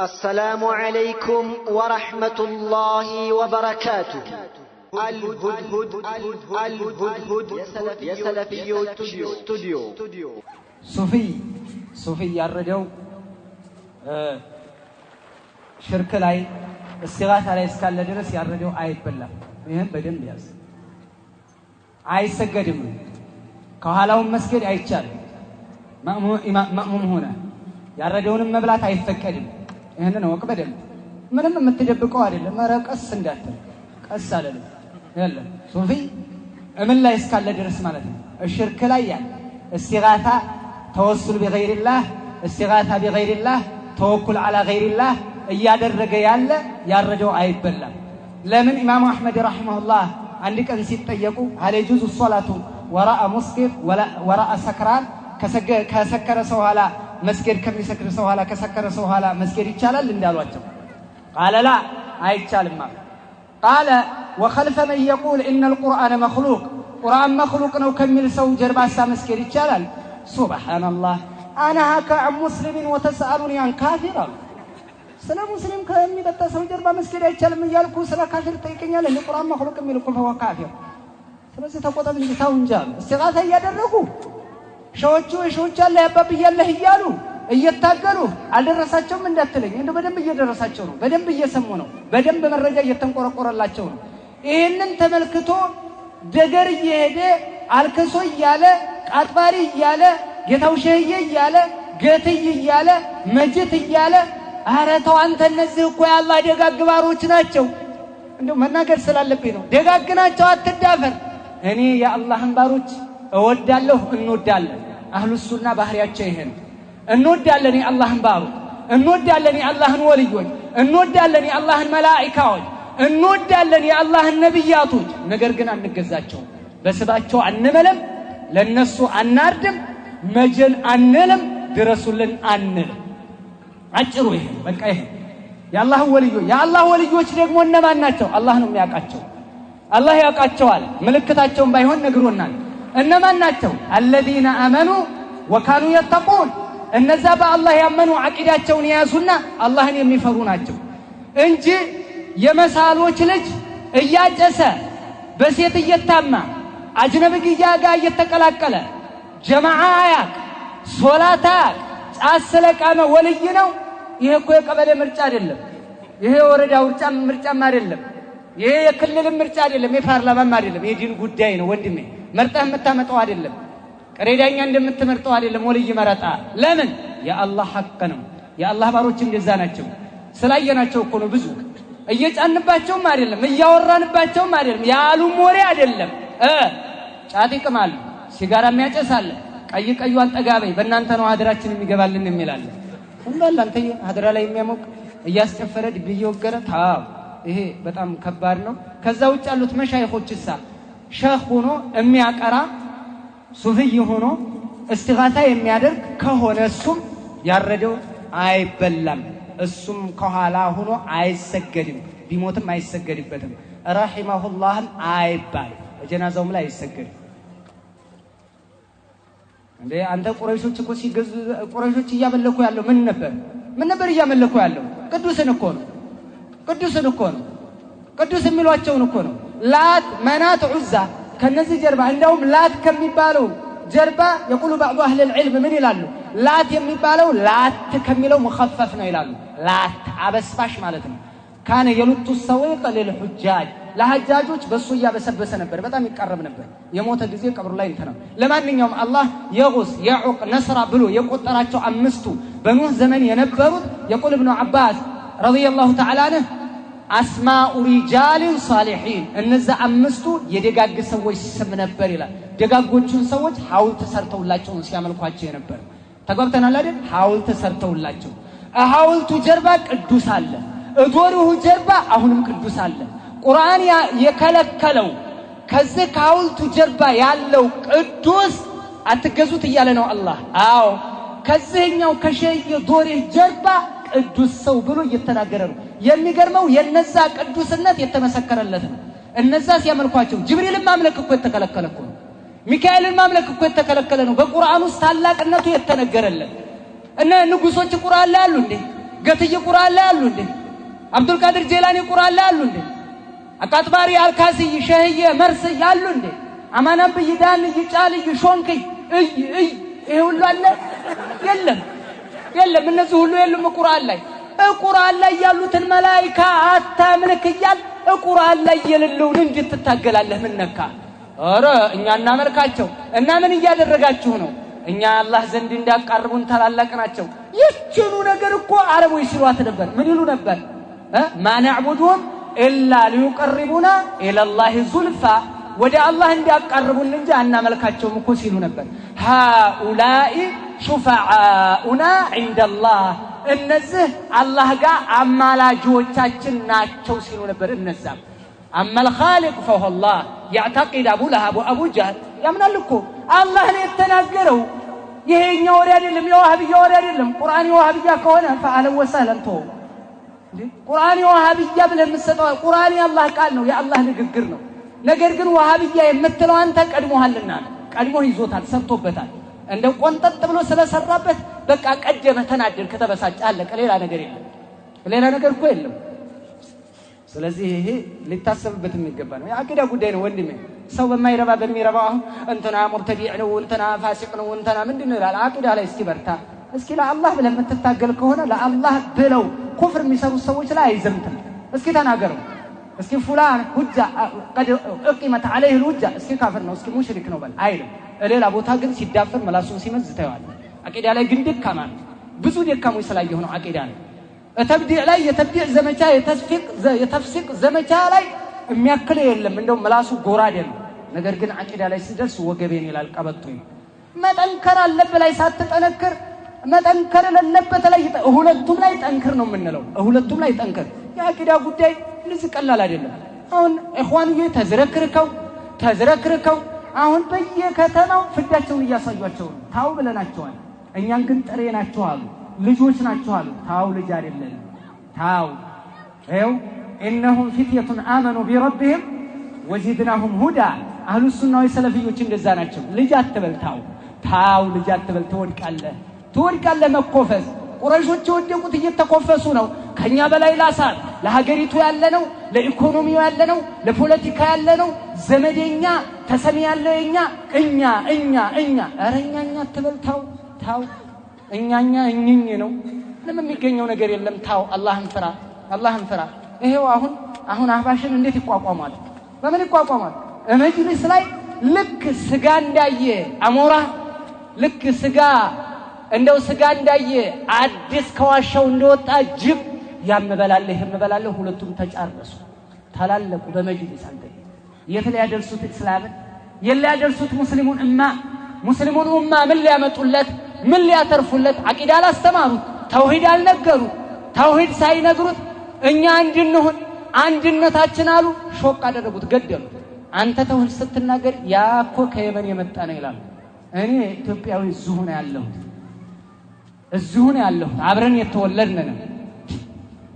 السلام عليكم ورحمة الله وبركاته. الهدهد يا سلفي استوديو. صوفي ያረደው ሽርክ ላይ እስቲጋታ ላይ እስካለ ድረስ ያረደው አይበላም። ይሄን በደንብ ያዝ። አይሰገድም። ከኋላው መስገድ አይቻልም። ማእሙም ሆነ ያረደውንም መብላት አይፈቀድም። ይሄንን ወቅ በደንብ ምንም የምትደብቀው አይደለም። መረቀስ እንዳትል ቀስ አለልኝ ያለ ሶፊ እምን ላይ እስካለ ድረስ ማለት ነው። ሽርክ ላይ ያ እስቲጋታ ተወሱል በغيرላህ እስቲጋታ በغيرላህ ተወኩል على غيرላህ እያደረገ ያለ ያረደው አይበላም። ለምን ኢማሙ አህመድ ረሂመሁላህ አንድ ቀን ሲጠየቁ هل يجوز الصلاه وراء مسكر وراء سكران ከሰከረ ሰው ኋላ መስገድ ከሚሰክር ሰው ኋላ ከሰከረ ሰው ኋላ መስገድ ይቻላል እንዳሏቸው قال لا አይቻልም ማለት قال وخلف من يقول ان القران مخلوق قران مخلوق ነው ከሚል ሰው ጀርባሳ መስገድ ይቻላል። سبحان الله انا هكا عن مسلم وتسالني عن كافر ስለ ሙስሊም ከሚጠጣ ሰው ጀርባ መስገድ አይቻልም እያልኩ ስለ ካፊር ጠይቀኛል። ለቁርአን መخلوق የሚል እኮ هو كافر። ስለዚህ ተቆጣጥ እንጂ ታው እንጂ እስቲጋታ እያደረጉ ሸዎች አለ ያባብያለህ እያሉ እየታገሉ አልደረሳቸውም እንዳትለኝ። እንደው በደንብ እየደረሳቸው ነው። በደንብ እየሰሙ ነው። በደንብ መረጃ እየተንቆረቆረላቸው ነው። ይሄንን ተመልክቶ ደገር እየሄደ አልከሶ እያለ ቃጥባሪ እያለ ጌታው ሸህዬ እያለ ገትይ እያለ መጅት እያለ ኧረ ተው አንተ እነዚህ እኮ ያላህ ደጋግ ባሮች ናቸው። እንደው መናገር ስላለብኝ ነው። ደጋግ ናቸው አትዳፈር። እኔ የአላህን ባሮች እወዳለሁ እንወዳለን። አህሉ ሱና ባህሪያቸው ይሄ ነው። እንወዳለን የአላህን ባሮች፣ እንወዳለን የአላህን ወልዮች፣ እንወዳለን የአላህን መላእክቶች፣ እንወዳለን የአላህን ነብያቶች። ነገር ግን አንገዛቸውም። በስባቸው አንመለም፣ ለነሱ አናርድም፣ መጀን አንልም፣ ድረሱልን አንልም። አጭሩ ይሄ በቃ ይሄ የአላህ ወልዮች። የአላህ ወልዮች ደግሞ እነማን ናቸው? አላህ ነው የሚያውቃቸው። አላህ ያውቃቸዋል። ምልክታቸውን ባይሆን ነግሮናል። እነማን ናቸው? الذين آمنوا وكانوا يتقون። እነዛ በአላህ ያመኑ አቂዳቸውን ያዙና አላህን የሚፈሩ ናቸው እንጂ የመሳሎች ልጅ እያጨሰ በሴት እየታማ አጅነብያ ጋር እየተቀላቀለ ጀማዓ ያቅ ሶላታ ጫስ ስለቃመ ወልይ ነው። ይሄ እኮ የቀበሌ ምርጫ አይደለም። ይሄ ወረዳ ምርጫም አይደለም። ይሄ የክልል ምርጫ አይደለም። የፓርላማም አይደለም። የዲን ጉዳይ ነው ወንድሜ። መርጠህ የምታመጣው አይደለም። ቀሬዳኛ እንደምትመርጠው አይደለም። ወልይ መረጣ ለምን? የአላህ ሐቅ ነው። የአላህ ባሮች እንደዛ ናቸው። ስላየናቸው እኮ ነው። ብዙ እየጫንባቸውም አይደለም፣ እያወራንባቸውም አይደለም። ያሉም ወሬ አይደለም። ጫት ይቅማሉ፣ ሲጋራም ያጨሳል። ቀይዋን ጠጋበይ በእናንተ ነው ሀገራችን የሚገባልን የሚላል እንባል። አንተ ሀገራ ላይ የሚያሞቅ እያስጨፈረ ድግ እየወገረ ታው ይሄ በጣም ከባድ ነው። ከዛ ውጭ ያሉት መሻይኾችሳ ሸህ ሆኖ የሚያቀራ ሱፍይ ሆኖ እስቲጋታ የሚያደርግ ከሆነ እሱም ያረደው አይበላም። እሱም ከኋላ ሆኖ አይሰገድም። ቢሞትም አይሰገድበትም። ረሂመሁላህም አይባል። ጀናዛውም ላይ አይሰገድም። እንዴ አንተ ቁረይሾች እኮ ሲገዙ ቁረይሾች እያመለኩ ያለው ምን ነበር እያመለኩ ያለው? ቅዱስን እኮ ነው። ቅዱስ የሚሏቸውን እኮ ነው። ላት መናት ዑዛ ከነዚህ ጀርባ እንደውም ላት ከሚባለው ጀርባ የቁሉ بعض اهل العلم ምን ይላሉ? ላት የሚባለው ላት ከሚለው مخفف ነው ይላሉ። ላት አበስባሽ ማለት ነው። ካነ የሉቱ ሰውይጥ ለልሁጃጅ ለሐጃጆች በሱ ያበሰበሰ ነበር። በጣም ይቀርብ ነበር። የሞተ ጊዜ ቀብሩ ላይ እንተና። ለማንኛውም አላህ የጉስ የዑቅ ነስራ ብሎ የቆጠራቸው አምስቱ በኑህ ዘመን የነበሩት የቁል ኢብኑ አባስ ረዲየላሁ ተዓላ ዐንሁ አስማኡ ሪጃል ሷሊሒን እነዛ አምስቱ የደጋግ ሰዎች ስም ነበር ይላል። ደጋጎቹን ሰዎች ሐውልት ሰርተውላቸው ሲያመልኳቸው የነበር። ተጓብተናል አይደል? ሐውልት ሰርተውላቸው ሐውልቱ ጀርባ ቅዱስ አለ፣ እዶሩሁ ጀርባ አሁንም ቅዱስ አለ። ቁርአን የከለከለው ከዚህ ከሐውልቱ ጀርባ ያለው ቅዱስ አትገዙት እያለ ነው አላህ። አዎ ከዚህኛው ከሸይ ዶሬ ጀርባ ቅዱስ ሰው ብሎ እየተናገረ ነው። የሚገርመው የነዛ ቅዱስነት የተመሰከረለት ነው። እነዛ ሲያመልኳቸው ጅብሪልን ማምለክ እኮ የተከለከለ እኮ ነው። ሚካኤልን ማምለክ እኮ የተከለከለ ነው። በቁርአን ውስጥ ታላቅነቱ የተነገረለት እነ ንጉሶች ቁርአን ላይ አሉ እንዴ? ገትይ ቁርአን ላይ አሉ እንዴ? አብዱል ቃድር ጄላኒ ቁርአን ላይ አሉ እንዴ? አቃጥባሪ አልካሲይ ሸህየ መርስ ያሉ እንዴ? አማናም በይዳን ይጫል ይሾንክ ይሄ ሁሉ አለ የለም እነዚህ ሁሉ የሉም ቁርአን ላይ ያሉትን መላእክት አታምልክ ይያል ቁርአን ላይ የሌለውን እንዴት ትታገላለህ? ምን ነካ? ኧረ እኛ እናመልካቸው እና ምን እያደረጋችሁ ነው? እኛ አላህ ዘንድ እንዲያቀርቡን ታላላቅ ናቸው። ይችኑ ነገር እኮ አረቦች ሲሏት ነበር። ምን ይሉ ነበር? ማ ነዕቡዱሁም ኢላ ሊዩቀርቡና ኢለላሂ ዙልፋ ወደ አላህ እንዲያቀርቡን እንጂ አናመልካቸውም እኮ ሲሉ ነበር። ሃኡላኢ ሹፈዓኡና ዒንደላህ እነዚህ አላህ ጋር አማላጆቻችን ናቸው ሲሉ ነበር። እነዛም አመል ኻሊቅ ፈሁ አላህ ያዕተቂድ አቡ ለሃብ ወአቡ ጀህል ያምናል እኮ አላህን የተናገረው ይሄኛ ወሬ አይደለም፣ የዋህብያ ወሬ አይደለም። ቁርአን የዋህብያ ከሆነ ፈአለን ወሰለን ተው እንዴ ቁርአን የዋህብያ ብለህ የምትሰጠው ቁርአን የአላህ ቃል ነው፣ የአላህ ንግግር ነው። ነገር ግን ዋህብያ የምትለው አንተ ቀድሞሃልና ቀድሞ ይዞታል፣ ሰርቶበታል። እንደ ቆንጠጥ ብሎ ስለሰራበት በቃ ቀደመ፣ ተናደር፣ ከተበሳጨ አለቀ። ሌላ ነገር የለም፣ ሌላ ነገር እኮ የለም። ስለዚህ ይሄ ሊታሰብበት የሚገባ ነው። የአቂዳ ጉዳይ ነው ወንድሜ። ሰው በማይረባ በሚረባው እንትና ሙርተዲዕ ነው፣ እንትና ፋሲቅ ነው፣ እንትና ምንድነው ይላል። አቂዳ ላይ እስኪ በርታ። እስኪ ለአላህ ብለህ የምትታገል ከሆነ ለአላህ ብለው ኩፍር የሚሰሩ ሰዎች ላይ አይዘምትም። እስኪ ተናገረው። እስኪ ፉላን ሁጃ ቀድ እቂመት عليه الحجه እስኪ ካፍር ነው፣ እስኪ ሙሽሪክ ነው በል አይልም። ሌላ ቦታ ግን ሲዳፈር መላሱን ሲመዝ ታየዋል። አቂዳ ላይ ግን ደካማ ነው። ብዙ ደካሞች ስላየሁ ነው አቂዳ ነው። ተብዲዕ ላይ የተብዲዕ ዘመቻ የተፍሲቅ ዘመቻ ላይ የሚያክል የለም። እንደው መላሱ ጎራዴ ነው። ነገር ግን አቂዳ ላይ ሲደርስ ወገቤን ይላል ቀበጡኝ። መጠንከር አለበት ላይ ሳትጠነክር መጠንከር ለለበት ላይ ሁለቱም ላይ ጠንክር ነው የምንለው። ሁለቱም ላይ ጠንክር። የአቂዳ ጉዳይ እንደዚህ ቀላል አይደለም። አሁን ኢኽዋንዬ ተዝረክርከው አሁን በየከተማው ፍዳቸውን እያሳዩአቸው ነው። ታው ብለናቸዋል። እኛን ግን ጥሬ ናቸው አሉ፣ ልጆች ናቸው አሉ። ታው ልጅ አይደለም ታው ይኸው ኢነሁም ፊትየቱን አመኑ ቢረቢሂም ወዚድናሁም ሁዳ። አህሉ ሱና ወሰለፊዮች እንደዛ ናቸው። ልጅ አትበል ታው ልጅ አትበል። ትወድቃለህ መኮፈስ። ቁረይሾች የወደቁት እየተኮፈሱ ነው። ከኛ በላይ ላሳር ለሀገሪቱ ያለነው፣ ለኢኮኖሚው ያለነው፣ ለፖለቲካ ያለነው ዘመደኛ ተሰሚ ያለው እኛ ኧረ እኛ አትበል ታው እኛኛ እኝኝ ነው። ምንም የሚገኘው ነገር የለም። ታው አላህን ፍራ። ይሄው አሁን አህባሽን እንዴት ይቋቋማል? በምን ይቋቋማል? መጅሊስ ላይ ልክ ስጋ እንዳየ አሞራ ልክ ስጋ እንዳየ አዲስ ከዋሻው እንደወጣ ጅብ ያመበላለህ ሁለቱም ተጫረሱ፣ ተላለቁ በመጅሊስ። አንተ የት ላይ ያደርሱት እስላምን? የት ላይ ያደርሱት ሙስሊሙን ኡማ ምን ሊያመጡለት ምን ሊያተርፉለት? አቂዳ አላስተማሩት፣ ተውሂድ አልነገሩት። ተውሂድ ሳይነግሩት እኛ እንድንሆን አንድነታችን አሉ፣ ሾቅ አደረጉት፣ ገደሉት። አንተ ተውሂድ ስትናገር ያኮ ከየመን የመጣ ነው ይላል። እኔ ኢትዮጵያዊ እዚሁ ነው ያለሁት፣ አብረን የተወለድን ነው።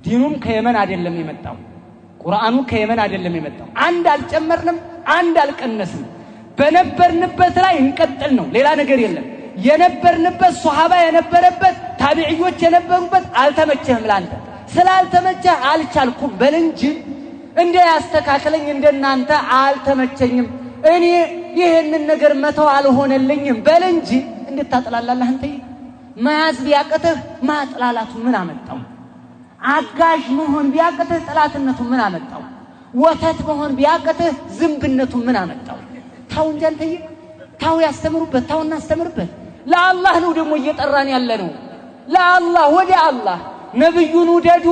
ዲኑም ከየመን አይደለም የመጣው፣ ቁርአኑ ከየመን አይደለም የመጣው። አንድ አልጨመርንም፣ አንድ አልቀነስንም። በነበርንበት ላይ እንቀጥል ነው፣ ሌላ ነገር የለም። የነበርንበት ሱሐባ የነበረበት ታቢዒዎች የነበሩበት አልተመቸህም፣ ላንተ ስላልተመቸህ አልቻልኩም በል እንጂ እንደ ያስተካክለኝ እንደናንተ አልተመቸኝም፣ እኔ ይሄንን ነገር መተው አልሆነልኝም በል እንጂ እንድታጥላላለህ። አንተ መያዝ ቢያቅትህ ማጥላላቱ ምን አመጣው? አጋዥ መሆን ቢያቅትህ ጥላትነቱ ምን አመጣው? ወተት መሆን ቢያቅትህ ዝምብነቱ ምን አመጣው? ታው እንጂ አንተ ታው ያስተምሩበት፣ ታው እናስተምርበት። ለአላህ ነው ደግሞ እየጠራን ያለ ነው። ለአላህ ወደ አላህ ነብዩን ውደዱ፣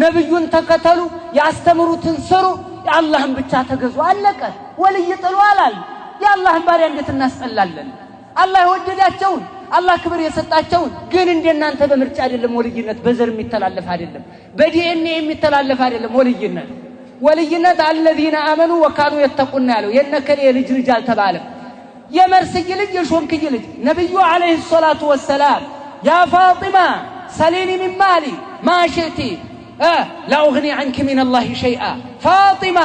ነብዩን ተከተሉ፣ ያስተምሩትን ስሩ፣ የአላህን ብቻ ተገዙ። አለቀ። ወልይ ጥሉ አላል። የአላህን ባሪያ እንዴት እናስጠላለን? አላህ የወደዳቸውን አላህ ክብር የሰጣቸውን ግን እንደናንተ በምርጫ አይደለም ወልይነት፣ በዘር የሚተላለፍ አይደለም፣ በዲኤንኤ የሚተላለፍ አይደለም። ወልይነት الذين آمنوا وكانوا يتقون ያለው የነከሌ ልጅ አልተባለም። የመርስይ ልጅ የሾንክይ ልጅ ነብዩ አለይሂ ሰላቱ ወሰላም ያ ፋጢማ ሰሊኒ ሚን ማሊ ማ شئتي لا أغني عنك من الله شيئا ፋጢማ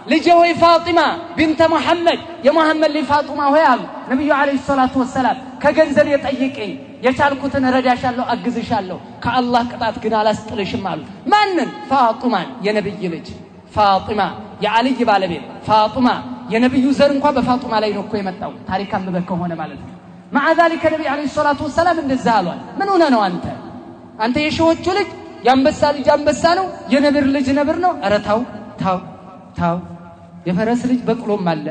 ልጄ ወይ ፋጢማ ቢንተ መሐመድ የመሐመድ ልጅ ፋጢማ ሆይ አሉ ነብዩ አለይሂ ሰላቱ ወሰለም ከገንዘብ የጠይቀኝ የቻልኩትን ረዳሻለሁ አግዝሻለሁ ከአላህ ቅጣት ግን አላስጥልሽም አሉ ማንን ፋጡማን የነብይ ልጅ ፋጡማ የአልይ ባለቤት ፋጡማ የነብዩ ዘር እንኳን በፋጡማ ላይ ነው እኮ የመጣው ታሪክ አንበበ ከሆነ ማለት ነው مع ذلك ነብዩ አለይሂ ሰላቱ ወሰለም እንደዛ አሏል ምን ሆነ ነው አንተ የሸዎቹ ልጅ ያንበሳ ልጅ አንበሳ ነው የነብር ልጅ ነብር ነው ኧረ ታው የፈረስ ልጅ በቅሎም አለ